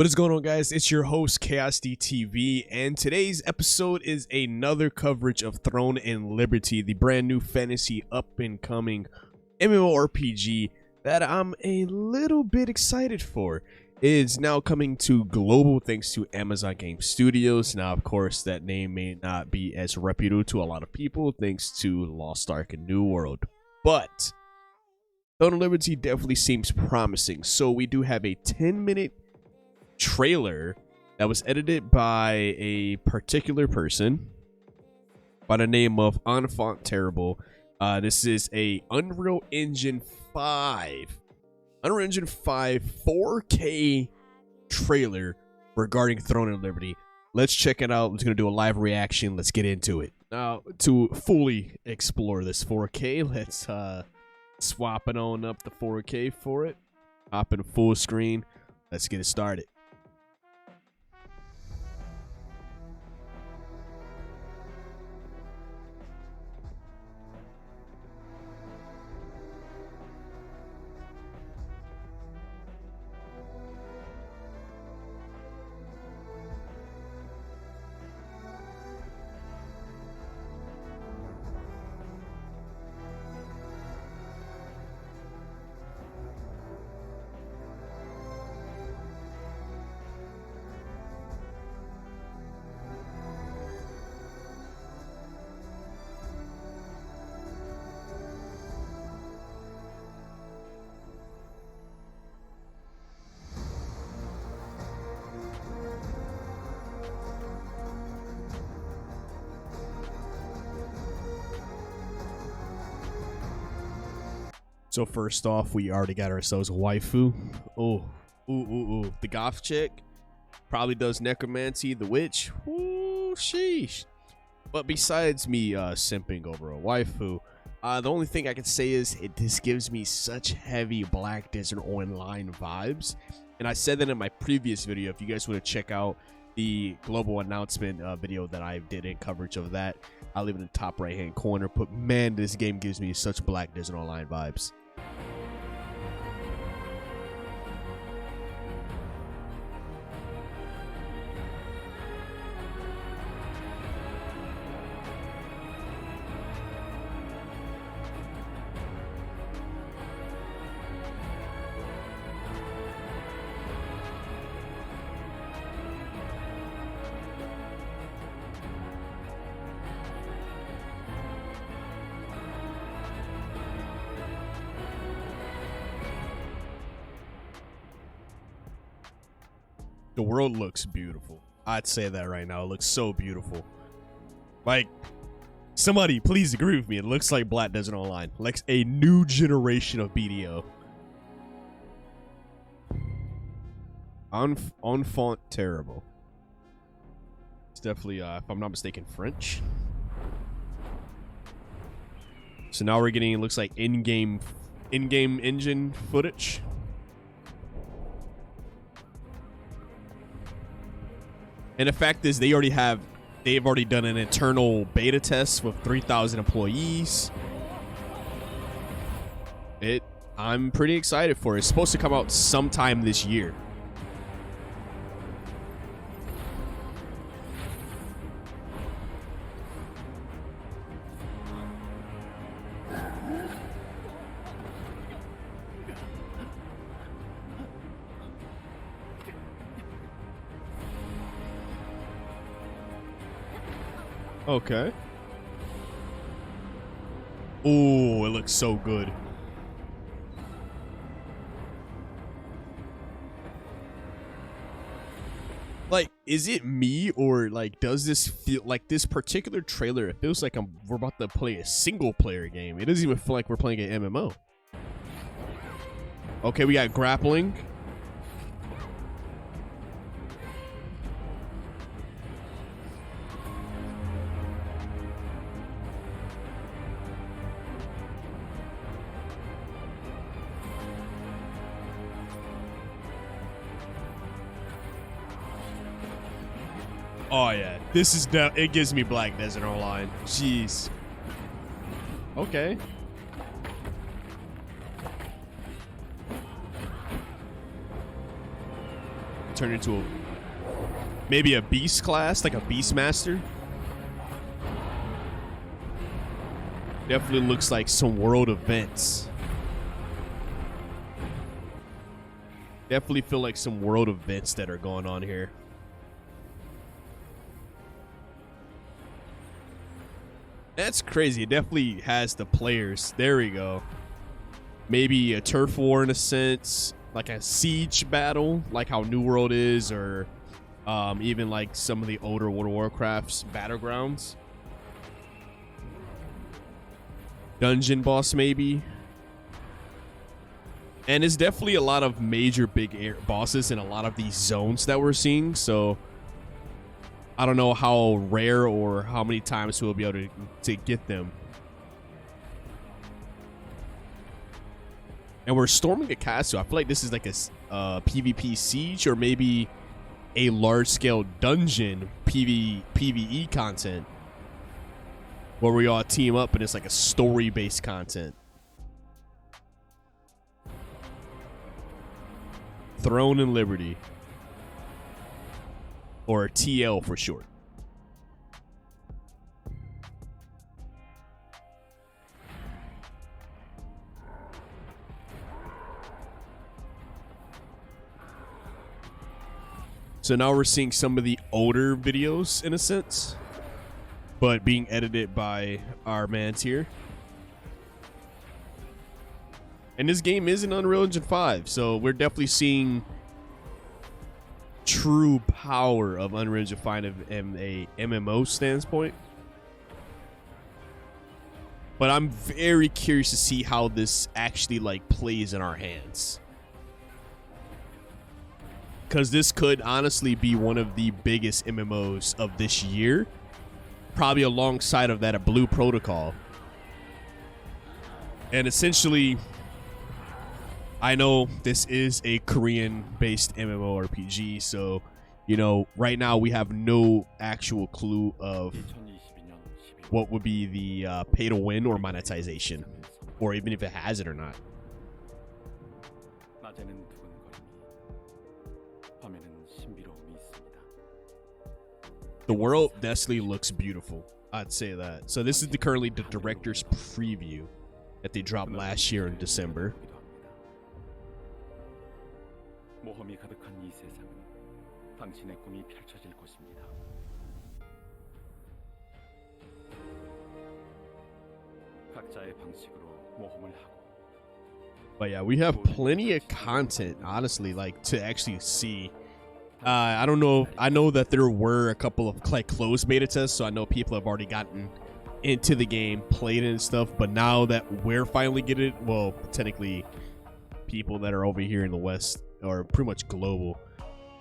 What is going on, guys? It's your host KSDTV, and today's episode is another coverage of Throne and Liberty, the brand new fantasy up-and-coming MMORPG that I'm a little bit excited for. It is now coming to global thanks to Amazon Game Studios. Now, of course, that name may not be as reputable to a lot of people thanks to Lost Ark and New World, but Throne and Liberty definitely seems promising. So we do have a 10-minute trailer that was edited by a particular person by the name of Enfant Terrible. This is a Unreal Engine 5 4K trailer regarding Throne and Liberty. Let's check it out. I'm just gonna do a live reaction. Let's get into it. Now, to fully explore this 4K, let's swap it on up the 4K for it. Hop in full screen. Let's get it started. So first off, we already got ourselves a waifu. Ooh. The goth chick probably does necromancy, the witch. Ooh, sheesh. But besides me simping over a waifu, the only thing I can say is this gives me such heavy Black Desert Online vibes. And I said that in my previous video. If you guys want to check out the global announcement video that I did in coverage of that, I'll leave it in the top right hand corner. But man, this game gives me such Black Desert Online vibes. The world looks beautiful. I'd say that right now. It looks so beautiful. Like, somebody please agree with me. It looks like Black Desert Online. Like a new generation of BDO. Enfant Terrible. It's definitely, if I'm not mistaken, French. So now we're getting, it looks like in-game engine footage. And the fact is, they've already done an internal beta test with 3,000 employees. I'm pretty excited for it. It's supposed to come out sometime this year. Okay. Oh, it looks so good. Like, is it me, or like, does this feel like this particular trailer? It feels like we're about to play a single player game. It doesn't even feel like we're playing an MMO. Okay, we got grappling. Oh yeah, this is it gives me Black Desert Online. Jeez. Okay. turn into maybe a beast class, like a beast master. Definitely looks like some world events. Definitely feel like some world events that are going on here. That's crazy. It definitely has the players. There we go. Maybe a turf war in a sense, like a siege battle, like how New World is, or even like some of the older World of Warcraft's battlegrounds. Dungeon boss maybe. And it's definitely a lot of major big bosses in a lot of these zones that we're seeing. So I don't know how rare or how many times we'll be able to get them. And we're storming a castle. I feel like this is like a PvP siege or maybe a large-scale dungeon PvE content where we all team up and it's like a story-based content. Throne and Liberty. Or TL for short. So now we're seeing some of the older videos in a sense, but being edited by our mans here. And this game is in Unreal Engine 5, so we're definitely seeing true power of Unreal Engine 5 from a MMO standpoint. But I'm very curious to see how this actually like plays in our hands. Because this could honestly be one of the biggest MMOs of this year. Probably alongside of that, a Blue Protocol. And essentially, I know this is a Korean-based MMORPG, so, you know, right now we have no actual clue of what would be the pay-to-win or monetization, or even if it has it or not. The world definitely looks beautiful. I'd say that. So this is currently the director's preview that they dropped last year in December. 모험이 가득한 이 세상은 당신의 꿈이 펼쳐질 곳입니다. 각자의 방식으로 모험을 하고. But yeah, we have plenty of content, honestly, like to actually see. I don't know. I know that there were a couple of like closed beta tests, so I know people have already gotten into the game, played it and stuff. But now that we're finally getting it, well, technically, people that are over here in the West or pretty much global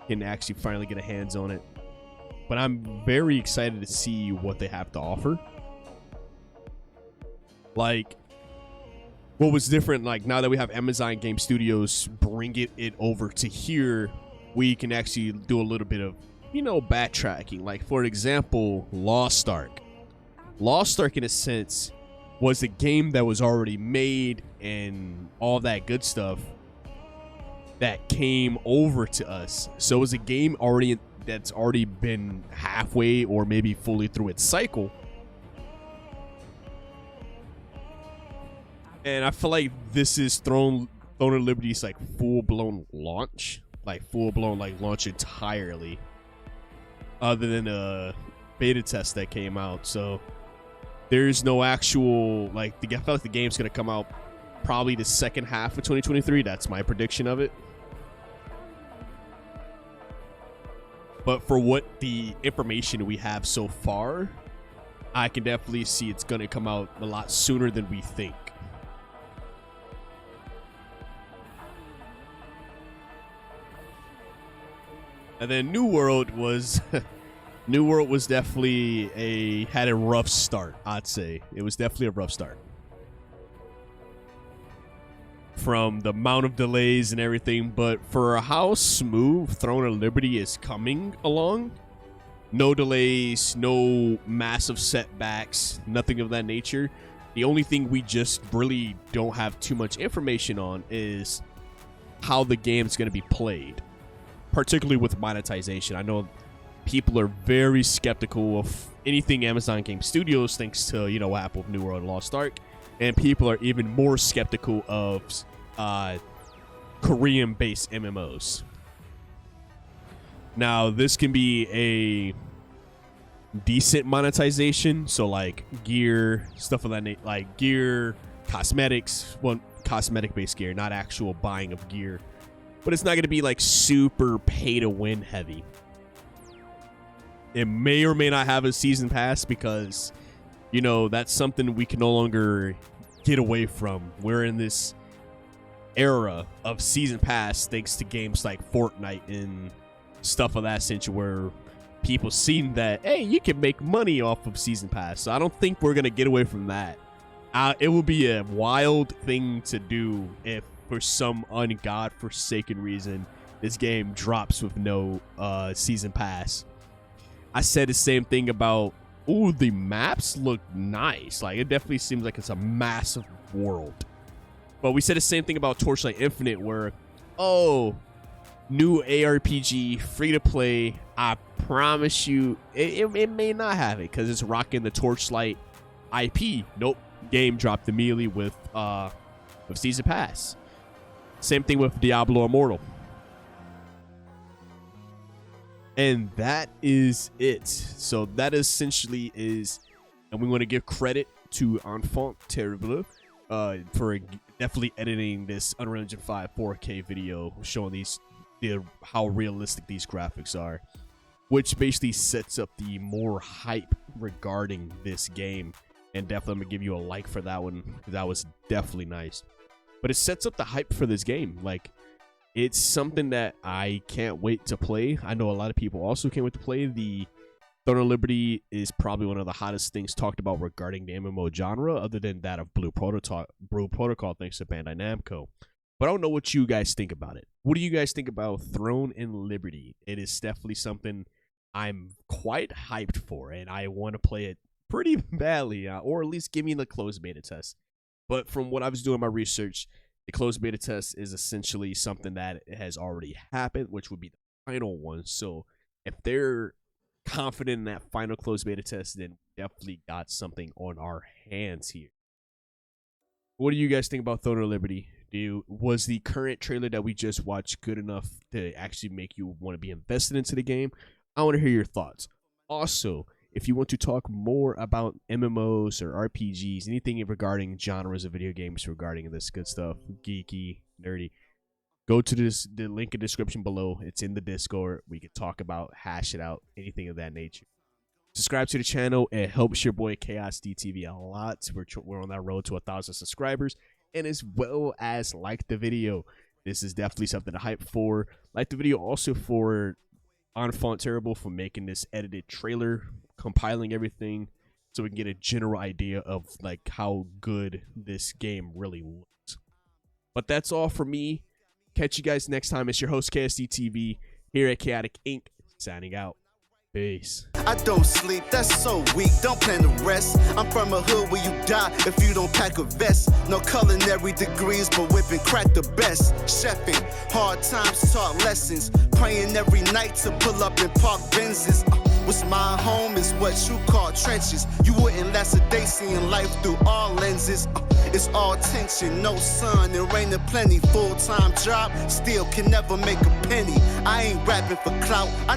can actually finally get a hands on it. But I'm very excited to see what they have to offer. Like, what was different, like now that we have Amazon Game Studios bring it over to here, we can actually do a little bit of, you know, backtracking. Like, for example, Lost Ark. Lost Ark, in a sense, was a game that was already made and all that good stuff that came over to us. So it was a game that's already been halfway or maybe fully through its cycle. And I feel like this is Throne of Liberty's like full-blown launch. Like full-blown like launch entirely. Other than a beta test that came out. So there's no actual, like, I feel like the game's going to come out probably the second half of 2023. That's my prediction of it. But for what the information we have so far, I can definitely see it's going to come out a lot sooner than we think. And then New World was definitely had a rough start, I'd say. It was definitely a rough start. From the amount of delays and everything, but for how smooth Throne of Liberty is coming along, no delays, no massive setbacks, nothing of that nature. The only thing we just really don't have too much information on is how the game's going to be played. particularly with monetization. I know people are very skeptical of anything Amazon Game Studios, thanks to, you know, what happened with New World and Lost Ark, and people are even more skeptical of Korean-based MMOs. Now, this can be a decent monetization, so like gear, stuff of that nature, like gear, cosmetics, well, cosmetic-based gear, not actual buying of gear, but it's not going to be like super pay-to-win heavy. It may or may not have a season pass because, you know, that's something we can no longer get away from. We're in this era of season pass thanks to games like Fortnite and stuff of that nature, where people seen that, hey, you can make money off of season pass. So I don't think we're gonna get away from that. It would be a wild thing to do if, for some ungodforsaken reason, this game drops with no season pass. I said the same thing about, ooh, the maps look nice. Like, it definitely seems like it's a massive world. But we said the same thing about Torchlight Infinite, where, oh, new ARPG, free to play. I promise you, it may not have it because it's rocking the Torchlight IP. Nope, game dropped immediately with season pass. Same thing with Diablo Immortal. And that is it. So that essentially is, and we want to give credit to Enfant Terrible for definitely editing this Unreal Engine 5 4K video showing how realistic these graphics are, which basically sets up the more hype regarding this game. And definitely I'm gonna give you a like for that one, because that was definitely nice. But it sets up the hype for this game. Like, it's something that I can't wait to play. I know a lot of people also can't wait to play. The Throne of Liberty is probably one of the hottest things talked about regarding the MMO genre, other than that of Blue Protocol, thanks to Bandai Namco. But I don't know what you guys think about it. What do you guys think about Throne and Liberty? It is definitely something I'm quite hyped for, and I want to play it pretty badly, or at least give me the closed beta test. But from what I was doing my research, the closed beta test is essentially something that has already happened, which would be the final one. So if they're confident in that final closed beta test, then definitely got something on our hands here. What do you guys think about Throne of Liberty? Was the current trailer that we just watched good enough to actually make you want to be invested into the game? I want to hear your thoughts. Also, if you want to talk more about MMOs or RPGs, anything regarding genres of video games regarding this good stuff, geeky, nerdy, go to the link in the description below. It's in the Discord. We can talk about, hash it out, anything of that nature. Subscribe to the channel. It helps your boy Chaos DTV a lot. We're on that road to 1,000 subscribers. And as well as like the video. This is definitely something to hype for. Like the video also for Enfant Terrible for making this edited trailer, compiling everything so we can get a general idea of like how good this game really looks. But that's all for me. Catch you guys next time. It's your host KSD TV here at Chaotic Inc. signing out. Peace. I don't sleep, that's so weak, don't plan to rest. I'm from a hood where you die if you don't pack a vest. No culinary degrees, but whipping crack the best. Chefing, hard times taught lessons. Praying every night to pull up in park Benzes. What's my home is what you call trenches. You wouldn't last a day seeing life through all lenses. It's all tension, no sun, and rain and plenty. Full-time job, still can never make a penny. I ain't rapping for clout.